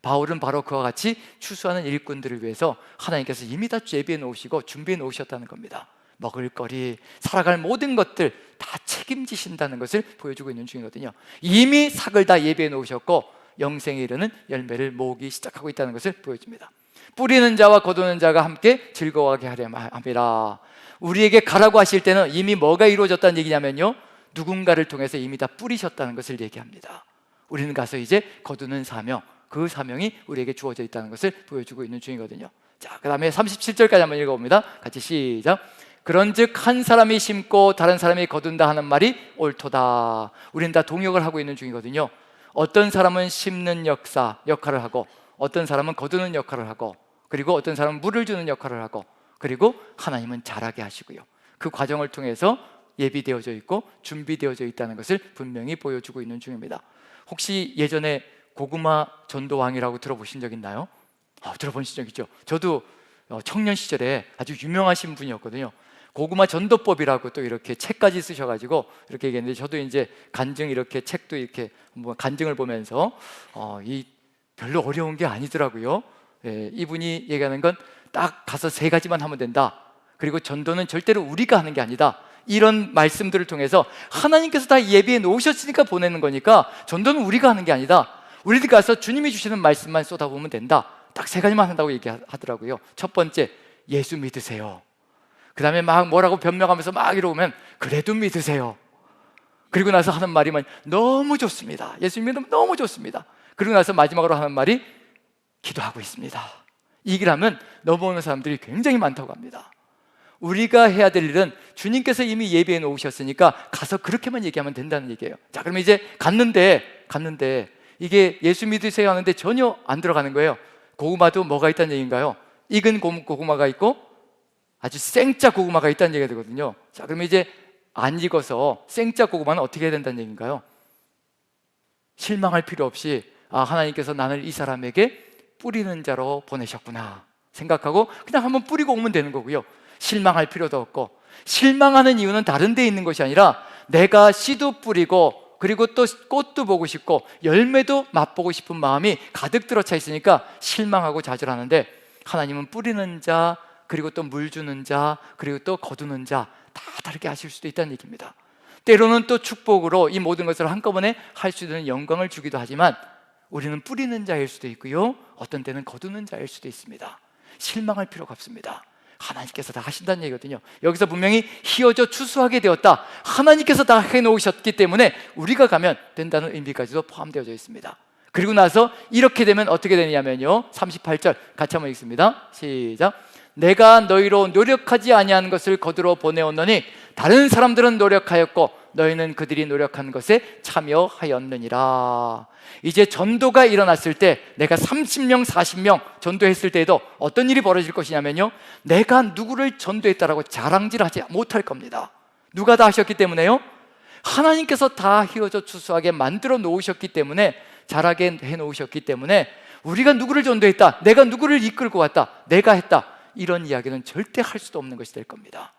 바울은 바로 그와 같이 추수하는 일꾼들을 위해서 하나님께서 이미 다 예비해 놓으시고 준비해 놓으셨다는 겁니다. 먹을거리, 살아갈 모든 것들 다 책임지신다는 것을 보여주고 있는 중이거든요. 이미 삭을 다 예비해 놓으셨고 영생에 이르는 열매를 모으기 시작하고 있다는 것을 보여줍니다. 뿌리는 자와 거두는 자가 함께 즐거워하게 하려 함이라. 우리에게 가라고 하실 때는 이미 뭐가 이루어졌다는 얘기냐면요, 누군가를 통해서 이미 다 뿌리셨다는 것을 얘기합니다. 우리는 가서 이제 거두는 사명, 그 사명이 우리에게 주어져 있다는 것을 보여주고 있는 중이거든요. 자, 그 다음에 37절까지 한번 읽어봅니다. 같이 시작. 그런즉 한 사람이 심고 다른 사람이 거둔다 하는 말이 옳도다. 우리는 다 동역을 하고 있는 중이거든요. 어떤 사람은 심는 역할을 하고, 어떤 사람은 거두는 역할을 하고, 그리고 어떤 사람은 물을 주는 역할을 하고, 그리고 하나님은 자라게 하시고요. 그 과정을 통해서 예비되어져 있고 준비되어져 있다는 것을 분명히 보여주고 있는 중입니다. 혹시 예전에 고구마 전도왕이라고 들어보신 적 있나요? 들어보신 적 있죠? 저도 청년 시절에 아주 유명하신 분이었거든요. 고구마 전도법이라고 또 이렇게 책까지 쓰셔가지고 이렇게 얘기했는데, 저도 이제 간증 이렇게 책도 이렇게 간증을 보면서 이 별로 어려운 게 아니더라고요. 이분이 얘기하는 건 딱 가서 3가지만 하면 된다. 그리고 전도는 절대로 우리가 하는 게 아니다. 이런 말씀들을 통해서 하나님께서 다 예비해 놓으셨으니까 보내는 거니까 전도는 우리가 하는 게 아니다. 우리들 가서 주님이 주시는 말씀만 쏟아보면 된다. 딱 3가지만 한다고 얘기하더라고요. 첫 번째, 예수 믿으세요. 그 다음에 막 뭐라고 변명하면서 막 이러면 그래도 믿으세요. 그리고 나서 하는 말이 너무 좋습니다. 예수 믿으면 너무 좋습니다. 그리고 나서 마지막으로 하는 말이 기도하고 있습니다. 이 길 하면 넘어오는 사람들이 굉장히 많다고 합니다. 우리가 해야 될 일은 주님께서 이미 예비해 놓으셨으니까 가서 그렇게만 얘기하면 된다는 얘기예요. 자, 그럼 이제 갔는데 이게 예수 믿으세요 하는데 전혀 안 들어가는 거예요. 고구마도 뭐가 있다는 얘기인가요? 익은 고구마가 있고 아주 생짜 고구마가 있다는 얘기가 되거든요. 자, 그럼 이제 안 익어서 생짜 고구마는 어떻게 해야 된다는 얘기인가요? 실망할 필요 없이 하나님께서 나를 이 사람에게 뿌리는 자로 보내셨구나 생각하고 그냥 한번 뿌리고 오면 되는 거고요. 실망할 필요도 없고, 실망하는 이유는 다른 데 있는 것이 아니라 내가 씨도 뿌리고 그리고 또 꽃도 보고 싶고 열매도 맛보고 싶은 마음이 가득 들어차 있으니까 실망하고 좌절하는데, 하나님은 뿌리는 자, 그리고 또 물 주는 자, 그리고 또 거두는 자 다 다르게 하실 수도 있다는 얘기입니다. 때로는 또 축복으로 이 모든 것을 한꺼번에 할 수 있는 영광을 주기도 하지만, 우리는 뿌리는 자일 수도 있고요, 어떤 때는 거두는 자일 수도 있습니다. 실망할 필요가 없습니다. 하나님께서 다 하신다는 얘기거든요. 여기서 분명히 희어져 추수하게 되었다, 하나님께서 다 해놓으셨기 때문에 우리가 가면 된다는 의미까지도 포함되어져 있습니다. 그리고 나서 이렇게 되면 어떻게 되냐면요, 38절 같이 한번 읽습니다. 시작. 내가 너희로 노력하지 아니한 것을 거두러 보내었노니 다른 사람들은 노력하였고 너희는 그들이 노력한 것에 참여하였느니라. 이제 전도가 일어났을 때, 내가 30명 40명 전도했을 때에도 어떤 일이 벌어질 것이냐면요, 내가 누구를 전도했다라고 자랑질하지 못할 겁니다. 누가 다 하셨기 때문에요? 하나님께서 다 휘어져 추수하게 만들어 놓으셨기 때문에, 잘하게 해놓으셨기 때문에 우리가 누구를 전도했다, 내가 누구를 이끌고 왔다, 내가 했다, 이런 이야기는 절대 할 수도 없는 것이 될 겁니다.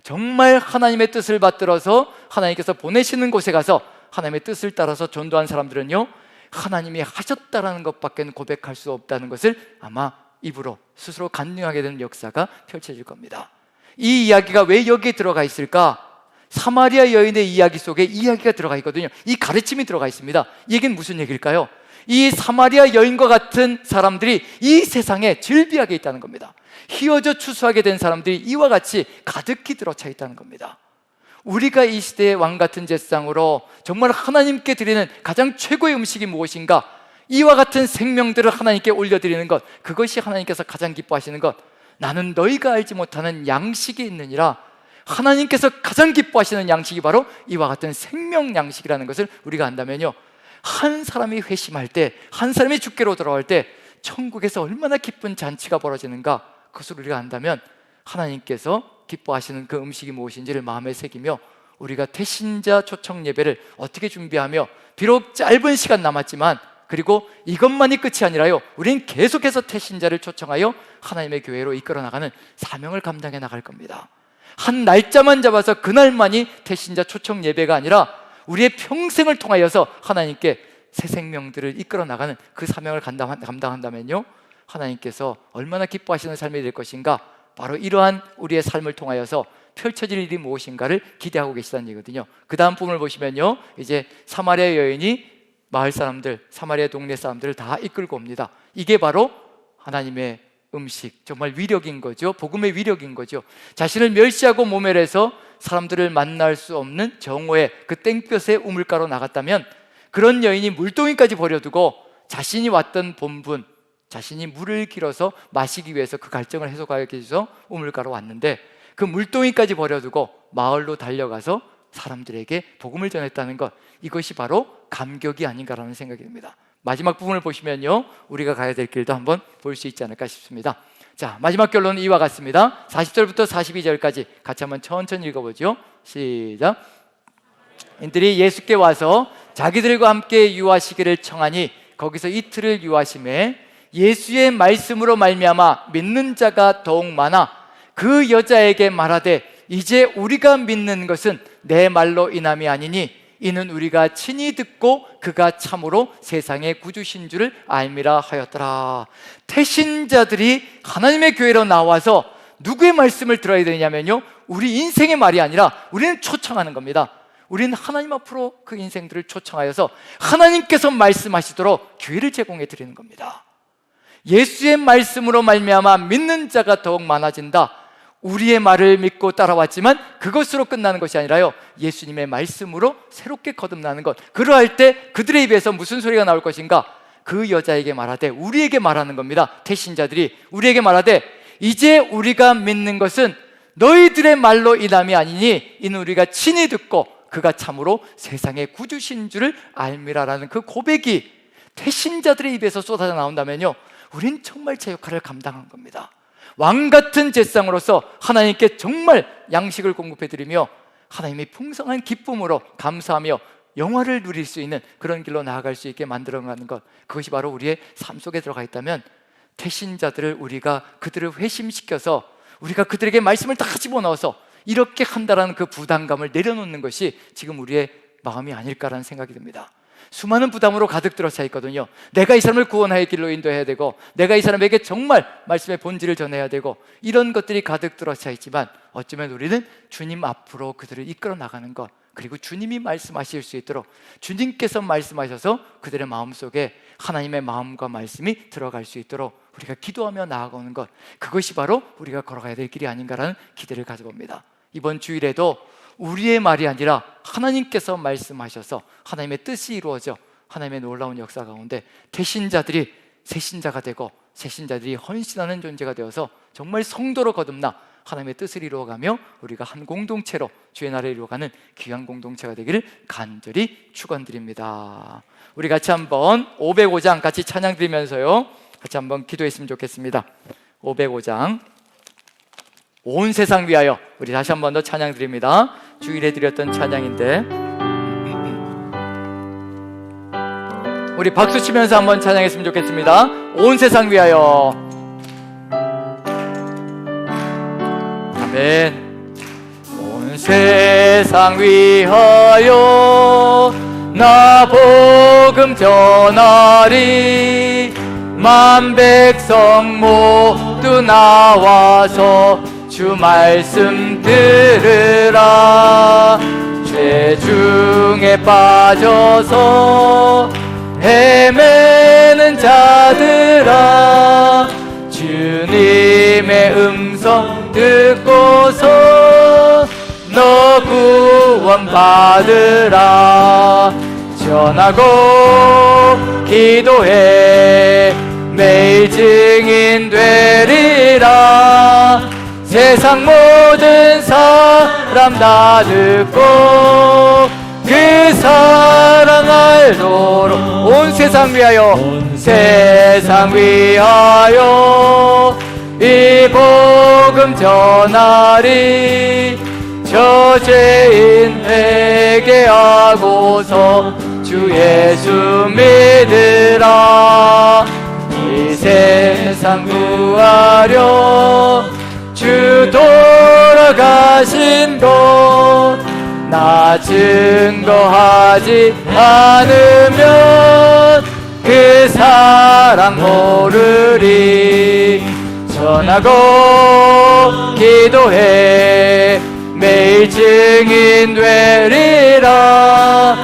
정말 하나님의 뜻을 받들어서 하나님께서 보내시는 곳에 가서 하나님의 뜻을 따라서 전도한 사람들은요, 하나님이 하셨다라는 것밖에 고백할 수 없다는 것을 아마 입으로 스스로 간증하게 되는 역사가 펼쳐질 겁니다. 이 이야기가 왜 여기에 들어가 있을까? 사마리아 여인의 이야기 속에 이야기가 들어가 있거든요. 이 가르침이 들어가 있습니다. 이 얘기는 무슨 얘기일까요? 이 사마리아 여인과 같은 사람들이 이 세상에 즐비하게 있다는 겁니다. 휘어져 추수하게 된 사람들이 이와 같이 가득히 들어차 있다는 겁니다. 우리가 이 시대의 왕 같은 제사장으로 정말 하나님께 드리는 가장 최고의 음식이 무엇인가? 이와 같은 생명들을 하나님께 올려드리는 것, 그것이 하나님께서 가장 기뻐하시는 것. 나는 너희가 알지 못하는 양식이 있느니라. 하나님께서 가장 기뻐하시는 양식이 바로 이와 같은 생명 양식이라는 것을 우리가 안다면요, 한 사람이 회심할 때, 한 사람이 주께로 돌아올 때 천국에서 얼마나 기쁜 잔치가 벌어지는가, 그것을 우리가 안다면 하나님께서 기뻐하시는 그 음식이 무엇인지를 마음에 새기며 우리가 태신자 초청 예배를 어떻게 준비하며, 비록 짧은 시간 남았지만, 그리고 이것만이 끝이 아니라요, 우리는 계속해서 태신자를 초청하여 하나님의 교회로 이끌어 나가는 사명을 감당해 나갈 겁니다. 한 날짜만 잡아서 그날만이 태신자 초청 예배가 아니라 우리의 평생을 통하여서 하나님께 새 생명들을 이끌어 나가는 그 사명을 감당한다면요, 하나님께서 얼마나 기뻐하시는 삶이 될 것인가, 바로 이러한 우리의 삶을 통하여서 펼쳐질 일이 무엇인가를 기대하고 계시다는 얘기거든요. 그 다음 부분을 보시면요, 이제 사마리아 여인이 마을 사람들, 사마리아 동네 사람들을 다 이끌고 옵니다. 이게 바로 하나님의 음식, 정말 위력인 거죠. 복음의 위력인 거죠. 자신을 멸시하고 모멸해서 사람들을 만날 수 없는 정오의 그 땡볕에 우물가로 나갔다면, 그런 여인이 물동이까지 버려두고 자신이 왔던 본분, 자신이 물을 길어서 마시기 위해서 그 갈증을 해소하기 위해서 우물가로 왔는데, 그 물동이까지 버려두고 마을로 달려가서 사람들에게 복음을 전했다는 것, 이것이 바로 감격이 아닌가라는 생각이 듭니다. 마지막 부분을 보시면요, 우리가 가야 될 길도 한번 볼 수 있지 않을까 싶습니다. 자, 마지막 결론은 이와 같습니다. 40절부터 42절까지 같이 한번 천천히 읽어보죠. 시작. 인들이 예수께 와서 자기들과 함께 유하시기를 청하니 거기서 이틀을 유하심에 예수의 말씀으로 말미암아 믿는 자가 더욱 많아 그 여자에게 말하되 이제 우리가 믿는 것은 내 말로 인함이 아니니 이는 우리가 친히 듣고 그가 참으로 세상의 구주신 줄을 알미라 하였더라. 태신자들이 하나님의 교회로 나와서 누구의 말씀을 들어야 되냐면요, 우리 인생의 말이 아니라 우리는 초청하는 겁니다. 우리는 하나님 앞으로 그 인생들을 초청하여서 하나님께서 말씀하시도록 기회를 제공해 드리는 겁니다. 예수의 말씀으로 말미암아 믿는 자가 더욱 많아진다. 우리의 말을 믿고 따라왔지만 그것으로 끝나는 것이 아니라요, 예수님의 말씀으로 새롭게 거듭나는 것. 그러할 때 그들의 입에서 무슨 소리가 나올 것인가? 그 여자에게 말하되, 우리에게 말하는 겁니다. 태신자들이 우리에게 말하되 이제 우리가 믿는 것은 너희들의 말로 인함이 아니니 이는 우리가 친히 듣고 그가 참으로 세상의 구주신 줄을 알미라라는 그 고백이 태신자들의 입에서 쏟아져 나온다면요, 우린 정말 제 역할을 감당한 겁니다. 왕같은 제사장으로서 하나님께 정말 양식을 공급해드리며 하나님이 풍성한 기쁨으로 감사하며 영화를 누릴 수 있는 그런 길로 나아갈 수 있게 만들어가는 것, 그것이 바로 우리의 삶 속에 들어가 있다면, 태신자들을 우리가 그들을 회심시켜서 우리가 그들에게 말씀을 다 집어넣어서 이렇게 한다라는 그 부담감을 내려놓는 것이 지금 우리의 마음이 아닐까라는 생각이 듭니다. 수많은 부담으로 가득 들어차 있거든요. 내가 이 사람을 구원하의 길로 인도해야 되고, 내가 이 사람에게 정말 말씀의 본질을 전해야 되고, 이런 것들이 가득 들어차 있지만 어쩌면 우리는 주님 앞으로 그들을 이끌어 나가는 것, 그리고 주님이 말씀하실 수 있도록 주님께서 말씀하셔서 그들의 마음속에 하나님의 마음과 말씀이 들어갈 수 있도록 우리가 기도하며 나아가는 것, 그것이 바로 우리가 걸어가야 될 길이 아닌가라는 기대를 가져봅니다. 이번 주일에도 우리의 말이 아니라 하나님께서 말씀하셔서 하나님의 뜻이 이루어져 하나님의 놀라운 역사 가운데 태신자들이 새신자가 되고 새신자들이 헌신하는 존재가 되어서 정말 성도로 거듭나 하나님의 뜻을 이루어가며 우리가 한 공동체로 주의 나라를 이루어가는 귀한 공동체가 되기를 간절히 축원드립니다. 우리 같이 한번 505장 같이 찬양 드리면서요, 같이 한번 기도했으면 좋겠습니다. 505장 온 세상 위하여, 우리 다시 한번 더 찬양 드립니다. 주일에 드렸던 찬양인데 우리 박수 치면서 한번 찬양했으면 좋겠습니다. 온 세상 위하여. 아멘. 온 세상 위하여 나 복음 전하리. 만 백성 모두 나와서 주 말씀 들으라. 고통에 빠져서 헤매는 자들아, 주님의 음성 듣고서 너 구원받으라. 전하고 기도해 매일 증인 되리라. 세상 모든 사람 다 듣고 그 사랑 알도록 온 세상 위하여, 온 세상 위하여 이 복음 전하리. 저 죄인 회개하고서 주 예수 믿으라. 이 세상 구하려 주 돌아가신 것 나 증거하지 않으면 그 사랑 모르리. 전하고 기도해 매일 증인 되리라.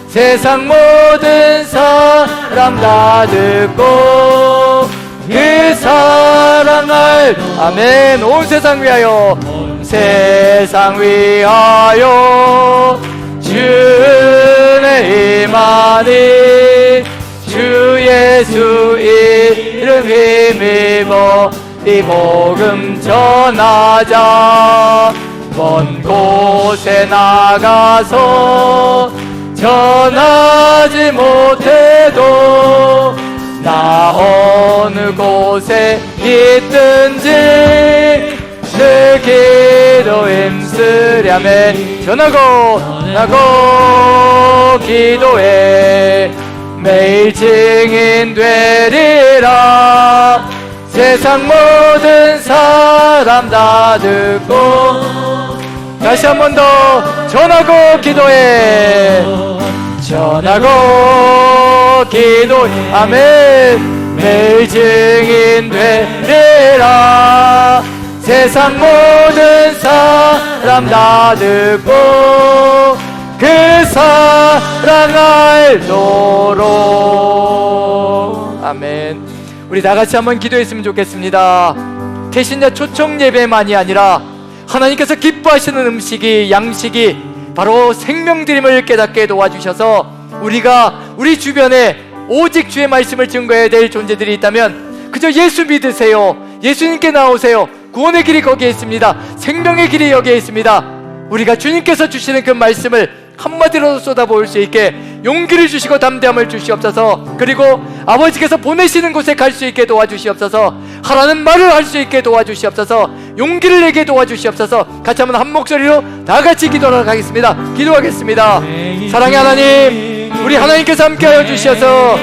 세상 모든 사람 다 듣고 그 사랑을 아멘. 온 세상 위하여, 온 세상 위하여 주의 임하니. 주 예수 이름 힘입어 이 복음 전하자. 먼 곳에 나가서 전하지 못해도 나 어느 곳에 있든지 늘 기도 힘쓰려면 전하고 기도해 매일 증인 되리라. 세상 모든 사람 다 듣고 다시 한 번 더 전하고 기도해. 전하고 기도해 아멘. 매일 증인 되리라. 세상 모든 사람 다 듣고 그 사랑 알도록 아멘. 우리 다같이 한번 기도했으면 좋겠습니다. 대신자 초청 예배만이 아니라 하나님께서 기뻐하시는 음식이, 양식이 바로 생명드림을 깨닫게 도와주셔서 우리가 우리 주변에 오직 주의 말씀을 증거해야 될 존재들이 있다면 그저 예수 믿으세요. 예수님께 나오세요. 구원의 길이 거기에 있습니다. 생명의 길이 여기에 있습니다. 우리가 주님께서 주시는 그 말씀을 한마디로 쏟아부을 수 있게 용기를 주시고 담대함을 주시옵소서. 그리고 아버지께서 보내시는 곳에 갈 수 있게 도와주시옵소서. 하라는 말을 할 수 있게 도와주시옵소서. 용기를 내게 도와주시옵소서. 같이 한번 한 목소리로 다 같이 기도하러 가겠습니다. 기도하겠습니다. 사랑의 하나님, 우리 하나님께서 함께하여 주셔서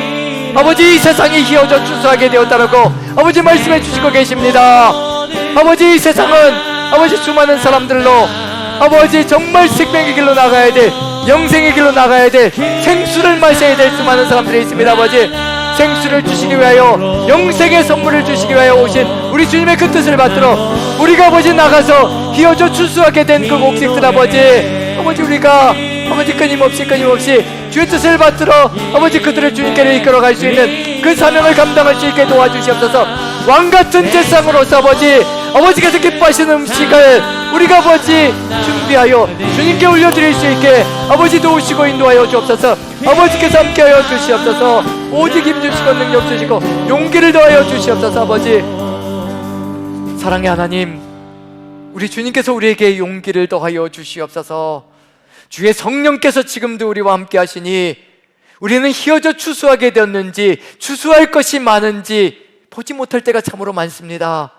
아버지 이 세상이 희어져 추수하게 되었다라고 아버지 말씀해 주시고 계십니다. 아버지 이 세상은 아버지 수많은 사람들로 아버지 정말 생명의 길로 나가야 돼, 영생의 길로 나가야 돼, 생수를 마셔야 될 수많은 사람들이 있습니다. 아버지 생수를 주시기 위하여, 영생의 선물을 주시기 위하여 오신 우리 주님의 그 뜻을 받들어 우리가 아버지 나가서 희어져 추수하게 된 그 곡식들 아버지 우리가 아버지 끊임없이 주의 뜻을 받들어 아버지 그들을 주님께로 이끌어갈 수 있는 그 사명을 감당할 수 있게 도와주시옵소서. 왕같은 제상으로서 아버지께서 기뻐하시는 음식을 우리가 아버지 준비하여 주님께 올려드릴 수 있게 아버지 도우시고 인도하여 주옵소서. 아버지께서 함께하여 주시옵소서. 오직 힘주시고 능력 주시고 용기를 더하여 주시옵소서. 아버지 사랑의 하나님, 우리 주님께서 우리에게 용기를 더하여 주시옵소서. 주의 성령께서 지금도 우리와 함께 하시니 우리는 희어져 추수하게 되었는지 추수할 것이 많은지 보지 못할 때가 참으로 많습니다.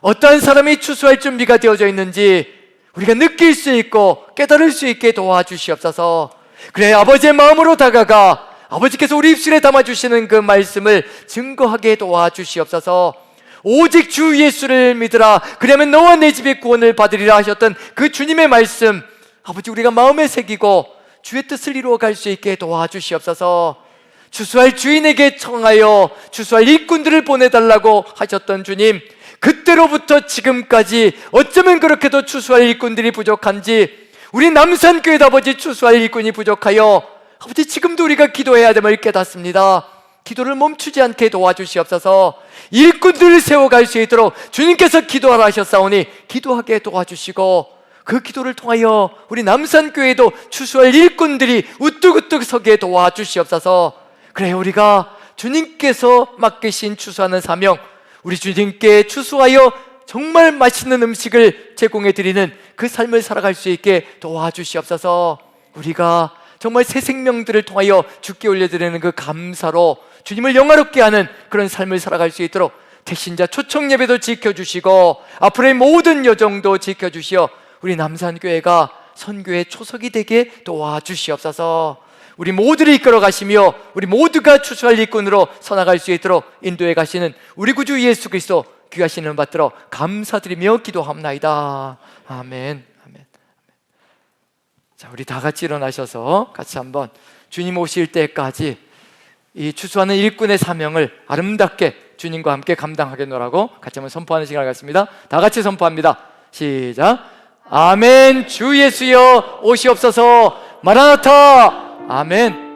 어떠한 사람이 추수할 준비가 되어져 있는지 우리가 느낄 수 있고 깨달을 수 있게 도와주시옵소서. 그래 아버지의 마음으로 다가가 아버지께서 우리 입술에 담아주시는 그 말씀을 증거하게 도와주시옵소서. 오직 주 예수를 믿으라 그러면 너와 내 집이 구원을 받으리라 하셨던 그 주님의 말씀 아버지 우리가 마음에 새기고 주의 뜻을 이루어갈 수 있게 도와주시옵소서. 추수할 주인에게 청하여 추수할 일꾼들을 보내달라고 하셨던 주님, 그때로부터 지금까지 어쩌면 그렇게도 추수할 일꾼들이 부족한지 우리 남산교회 아버지 추수할 일꾼이 부족하여 아버지 지금도 우리가 기도해야 됨을 깨닫습니다. 기도를 멈추지 않게 도와주시옵소서. 일꾼들을 세워갈 수 있도록 주님께서 기도하라 하셨사오니 기도하게 도와주시고, 그 기도를 통하여 우리 남산교회도 추수할 일꾼들이 우뚝우뚝 서게 도와주시옵소서. 그래, 우리가 주님께서 맡기신 추수하는 사명, 우리 주님께 추수하여 정말 맛있는 음식을 제공해 드리는 그 삶을 살아갈 수 있게 도와주시옵소서. 우리가 정말 새 생명들을 통하여 주께 올려드리는 그 감사로 주님을 영화롭게 하는 그런 삶을 살아갈 수 있도록 택신자 초청 예배도 지켜주시고 앞으로의 모든 여정도 지켜주시어 우리 남산교회가 선교의 초석이 되게 도와주시옵소서. 우리 모두를 이끌어 가시며 우리 모두가 추수할 일꾼으로 서나갈 수 있도록 인도해 가시는 우리 구주 예수 그리스도 귀하신 이름 받들어 감사드리며 기도합나이다. 아멘. 아멘. 자, 우리 다 같이 일어나셔서 같이 한번 주님 오실 때까지 이 추수하는 일꾼의 사명을 아름답게 주님과 함께 감당하겠노라고 같이 한번 선포하는 시간을 갖습니다. 다 같이 선포합니다. 시작. 아멘. 주 예수여 오시옵소서. 마라나타. 아멘.